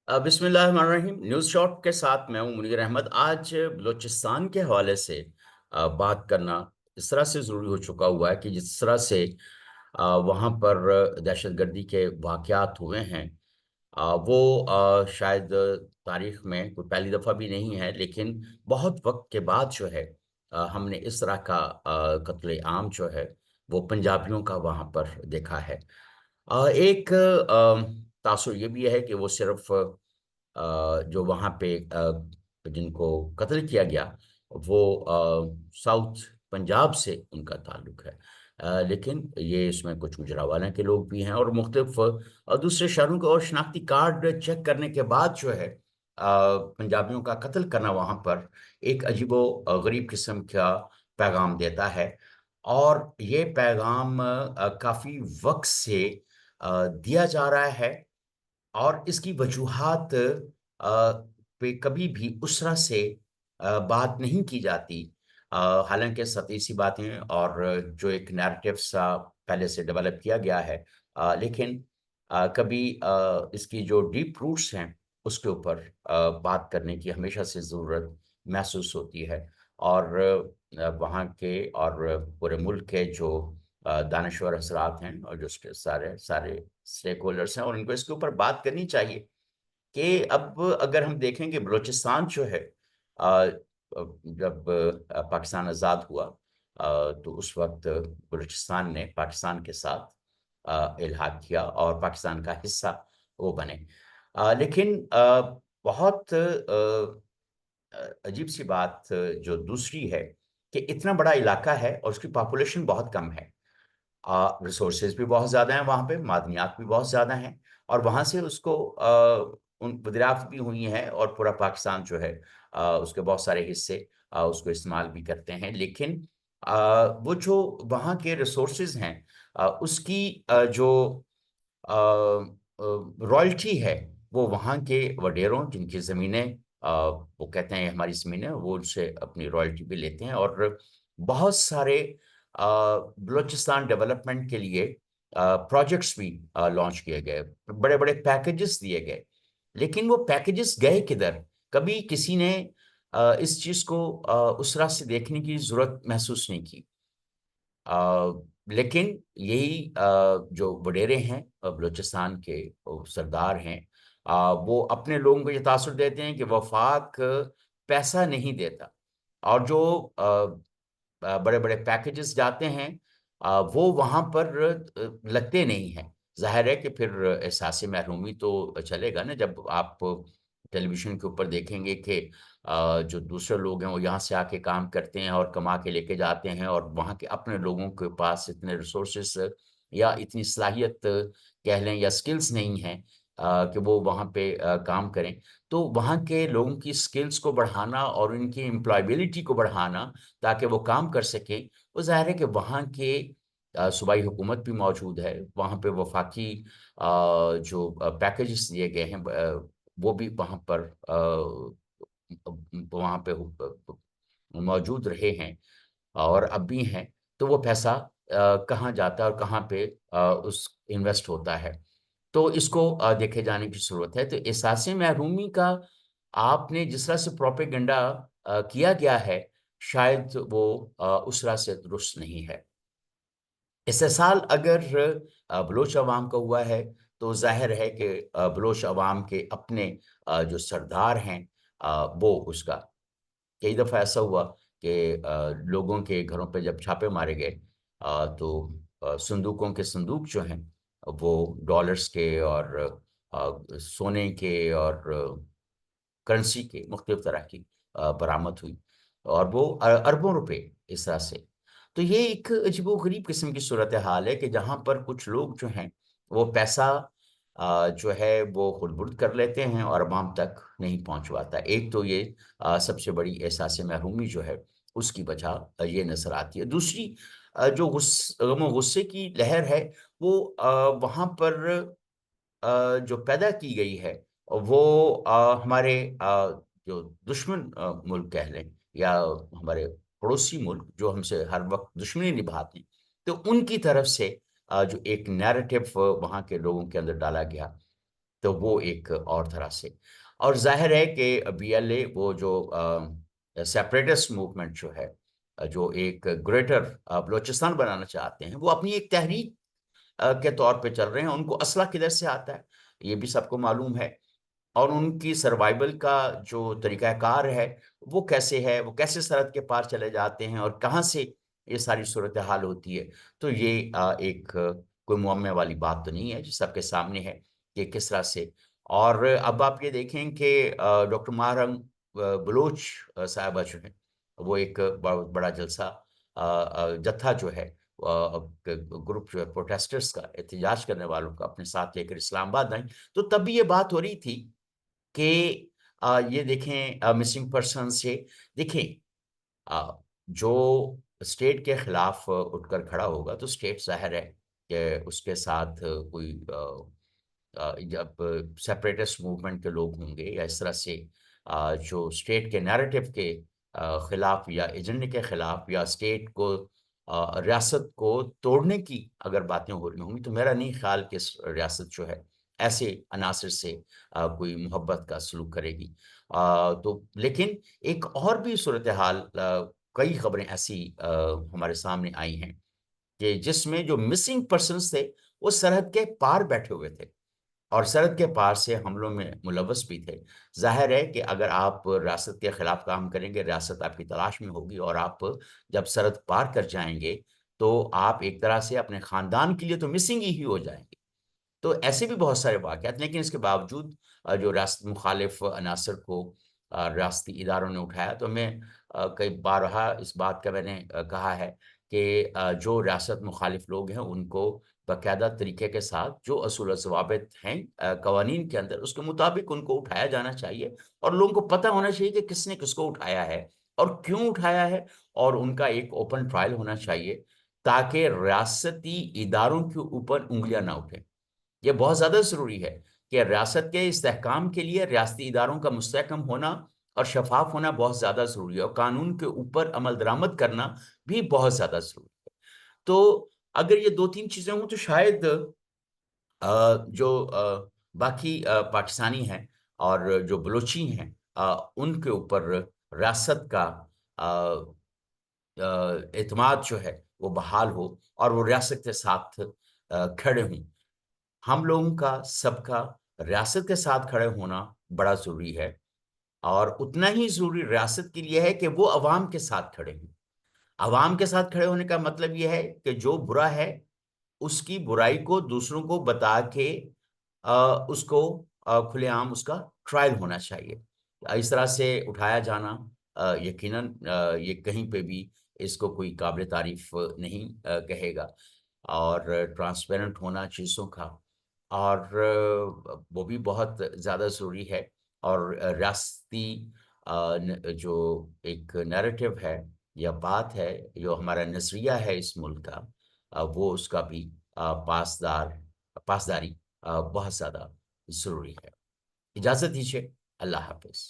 بسم اللہ الرحمن الرحیم، نیوز شاٹ کے ساتھ میں ہوں منیر احمد۔ آج بلوچستان کے حوالے سے بات کرنا اس طرح سے ضروری ہو چکا ہوا ہے کہ جس طرح سے وہاں پر دہشت گردی کے واقعات ہوئے ہیں، وہ شاید تاریخ میں کوئی پہلی دفعہ بھی نہیں ہے، لیکن بہت وقت کے بعد جو ہے ہم نے اس طرح کا قتل عام جو ہے وہ پنجابیوں کا وہاں پر دیکھا ہے۔ ایک تاثر یہ بھی ہے کہ وہ صرف جو وہاں پہ جن کو قتل کیا گیا وہ ساؤتھ پنجاب سے ان کا تعلق ہے، لیکن یہ اس میں کچھ گجرانوالہ کے لوگ بھی ہیں اور مختلف دوسرے شہروں کے اور شناختی کارڈ چیک کرنے کے بعد جو ہے پنجابیوں کا قتل کرنا وہاں پر ایک عجیب و غریب قسم کا پیغام دیتا ہے۔ اور یہ پیغام کافی وقت سے دیا جا رہا ہے، اور اس کی وجوہات پہ کبھی بھی اس طرح سے بات نہیں کی جاتی، حالانکہ سطحی سی باتیں اور جو ایک نیریٹو سا پہلے سے ڈیولپ کیا گیا ہے، لیکن کبھی اس کی جو ڈیپ روٹس ہیں اس کے اوپر بات کرنے کی ہمیشہ سے ضرورت محسوس ہوتی ہے۔ اور وہاں کے اور پورے ملک کے جو دانشور حضرات ہیں اور جو سارے سارے اسٹیک ہولڈرس ہیں، اور ان کو اس کے اوپر بات کرنی چاہیے کہ اب اگر ہم دیکھیں کہ بلوچستان جو ہے آ، جب پاکستان آزاد ہوا، تو اس وقت بلوچستان نے پاکستان کے ساتھ الحاق کیا اور پاکستان کا حصہ وہ بنے، لیکن بہت عجیب سی بات جو دوسری ہے کہ اتنا بڑا علاقہ ہے اور اس کی پاپولیشن بہت کم ہے، ریسورسز بھی بہت زیادہ ہیں، وہاں پہ معدنیات بھی بہت زیادہ ہیں، اور وہاں سے اس کو ان دریافت بھی ہوئی ہیں، اور پورا پاکستان جو ہے اس کے بہت سارے حصے اس کو استعمال بھی کرتے ہیں، لیکن وہ جو وہاں کے ریسورسز ہیں اس کی جو رائلٹی ہے وہ وہاں کے وڈیروں جن کی زمینیں وہ کہتے ہیں ہماری زمینیں، وہ ان سے اپنی رائلٹی بھی لیتے ہیں، اور بہت سارے بلوچستان ڈیولپمنٹ کے لیے پروجیکٹس بھی لانچ کیے گئے، بڑے بڑے پیکیجز دیے گئے، لیکن وہ پیکیجز گئے کدھر؟ کبھی کسی نے اس چیز کو اس طرح سے دیکھنے کی ضرورت محسوس نہیں کی۔ آ، لیکن یہی جو وڈیرے ہیں بلوچستان کے وہ سردار ہیں، وہ اپنے لوگوں کو یہ تاثر دیتے ہیں کہ وفاق پیسہ نہیں دیتا، اور جو بڑے بڑے پیکیجز جاتے ہیں وہ وہاں پر لگتے نہیں ہیں۔ ظاہر ہے کہ پھر احساس محرومی تو چلے گا نا، جب آپ ٹیلی ویژن کے اوپر دیکھیں گے کہ جو دوسرے لوگ ہیں وہ یہاں سے آ کے کام کرتے ہیں اور کما کے لے کے جاتے ہیں، اور وہاں کے اپنے لوگوں کے پاس اتنے ریسورسز یا اتنی صلاحیت کہہ لیں یا سکلز نہیں ہیں کہ وہ وہاں پہ کام کریں، تو وہاں کے لوگوں کی سکلز کو بڑھانا اور ان کی امپلائبلٹی کو بڑھانا تاکہ وہ کام کر سکیں، وہ ظاہر ہے کہ وہاں کے صوبائی حکومت بھی موجود ہے، وہاں پہ وفاقی جو پیکیجز دیے گئے ہیں وہ بھی وہاں پہ موجود رہے ہیں اور اب بھی ہیں، تو وہ پیسہ کہاں جاتا ہے اور کہاں پہ اس انویسٹ ہوتا ہے، تو اس کو دیکھے جانے کی ضرورت ہے۔ تو احساس محرومی کا آپ نے جس طرح سے پروپیگنڈا کیا گیا ہے، شاید وہ اس طرح سے درست نہیں ہے۔ استحصال اگر بلوچ عوام کا ہوا ہے تو ظاہر ہے کہ بلوچ عوام کے اپنے جو سردار ہیں وہ اس کا کئی دفعہ ایسا ہوا کہ لوگوں کے گھروں پہ جب چھاپے مارے گئے تو صندوقوں کے صندوق جو ہیں وہ ڈالرز کے اور سونے کے اور کرنسی کے مختلف طرح کی برآمد ہوئی، اور وہ اربوں روپے اس طرح سے۔ تو یہ ایک عجیب و غریب قسم کی صورتحال ہے کہ جہاں پر کچھ لوگ جو ہیں وہ پیسہ جو ہے وہ خود برد کر لیتے ہیں اور عوام تک نہیں پہنچواتا۔ ایک تو یہ سب سے بڑی احساس محرومی جو ہے اس کی وجہ یہ نظر آتی ہے۔ دوسری جو غم و غصے کی لہر ہے وہ وہاں پر جو پیدا کی گئی ہے وہ ہمارے جو دشمن ملک کہہ لیں یا ہمارے پڑوسی ملک جو ہم سے ہر وقت دشمنی نبھاتے ہیں، تو ان کی طرف سے جو ایک نیریٹو وہاں کے لوگوں کے اندر ڈالا گیا، تو وہ ایک اور طرح سے، اور ظاہر ہے کہ BLA وہ جو سیپریٹسٹ موومنٹ جو ہے، جو ایک گریٹر بلوچستان بنانا چاہتے ہیں، وہ اپنی ایک تحریک کے طور پہ چل رہے ہیں. ان کو اسلحہ کدھر سے آتا ہے یہ بھی سب کو معلوم ہے، اور ان کی سروائیول کا جو طریقہ کار ہے وہ کیسے ہے، وہ کیسے سرحد کے پار چلے جاتے ہیں اور کہاں سے یہ ساری صورتحال ہوتی ہے. تو یہ ایک کوئی معمے والی بات تو نہیں ہے، جو سب کے سامنے ہے کہ کس طرح سے. اور اب آپ یہ دیکھیں کہ ڈاکٹر ماہرنگ بلوچ صاحبہ جو ہیں، وہ ایک بہت بڑا جلسہ جتھا جو ہے، گروپ جو ہے پروٹیسٹرز کا، احتجاج کرنے والوں کا اپنے ساتھ لے کر اسلام آباد آئیں. تو تب بھی یہ بات ہو رہی تھی کہ یہ دیکھیں مسنگ پرسن سے دیکھیں جو اسٹیٹ کے خلاف اٹھ کر کھڑا ہوگا تو اسٹیٹ ظاہر ہے کہ اس کے ساتھ کوئی جب سیپریٹسٹ موومنٹ کے لوگ ہوں گے یا اس طرح سے جو اسٹیٹ کے نیریٹو کے خلاف یا ایجنڈے کے خلاف یا اسٹیٹ کو ریاست کو توڑنے کی اگر باتیں ہو رہی ہوں گی، تو میرا نہیں خیال کہ ریاست جو ہے ایسے عناصر سے کوئی محبت کا سلوک کرے گی. تو لیکن ایک اور بھی صورتحال، کئی خبریں ایسی ہمارے سامنے آئی ہیں کہ جس میں جو مسنگ پرسنز تھے وہ سرحد کے پار بیٹھے ہوئے تھے اور سرحد کے پار سے حملوں میں ملوث بھی تھے. ظاہر ہے کہ اگر آپ ریاست کے خلاف کام کریں گے، ریاست آپ کی تلاش میں ہوگی، اور آپ جب سرحد پار کر جائیں گے تو آپ ایک طرح سے اپنے خاندان کے لیے تو مسنگ ہی ہو جائیں گے. تو ایسے بھی بہت سارے واقعات، لیکن اس کے باوجود جو ریاست مخالف عناصر کو ریاستی اداروں نے اٹھایا. تو میں کئی بارہا اس بات کا میں نے کہا ہے کہ جو ریاست مخالف لوگ ہیں ان کو باقاعدہ طریقے کے ساتھ جو اصول و ضوابط ہیں قوانین کے اندر، اس کے مطابق ان کو اٹھایا جانا چاہیے، اور لوگوں کو پتہ ہونا چاہیے کہ کس نے کس کو اٹھایا ہے اور کیوں اٹھایا ہے، اور ان کا ایک اوپن ٹرائل ہونا چاہیے تاکہ ریاستی اداروں کے اوپر انگلیاں نہ اٹھیں. یہ بہت زیادہ ضروری ہے کہ ریاست کے استحکام کے لیے ریاستی اداروں کا مستحکم ہونا اور شفاف ہونا بہت زیادہ ضروری ہے، اور قانون کے اوپر عمل درآمد کرنا بھی بہت زیادہ ضروری ہے. تو اگر یہ دو تین چیزیں ہوں تو شاید جو باقی پاکستانی ہیں اور جو بلوچی ہیں، ان کے اوپر ریاست کا اعتماد جو ہے وہ بحال ہو اور وہ ریاست کے ساتھ کھڑے ہوں. ہم لوگوں کا سب کا ریاست کے ساتھ کھڑے ہونا بڑا ضروری ہے، اور اتنا ہی ضروری ریاست کے لیے ہے کہ وہ عوام کے ساتھ کھڑے ہوں. عوام کے ساتھ کھڑے ہونے کا مطلب یہ ہے کہ جو برا ہے اس کی برائی کو دوسروں کو بتا کے اس کو کھلے عام اس کا ٹرائل ہونا چاہیے. اس طرح سے اٹھایا جانا یقیناً یہ کہیں پہ بھی اس کو کوئی قابل تعریف نہیں کہے گا. اور ٹرانسپیرنٹ ہونا چیزوں کا، اور وہ بھی بہت زیادہ ضروری ہے. اور ریاستی جو ایک نیریٹو ہے یا بات ہے، جو ہمارا نظریہ ہے اس ملک کا، وہ اس کا بھی پاسداری بہت زیادہ ضروری ہے. اجازت دیجیے. اللہ حافظ.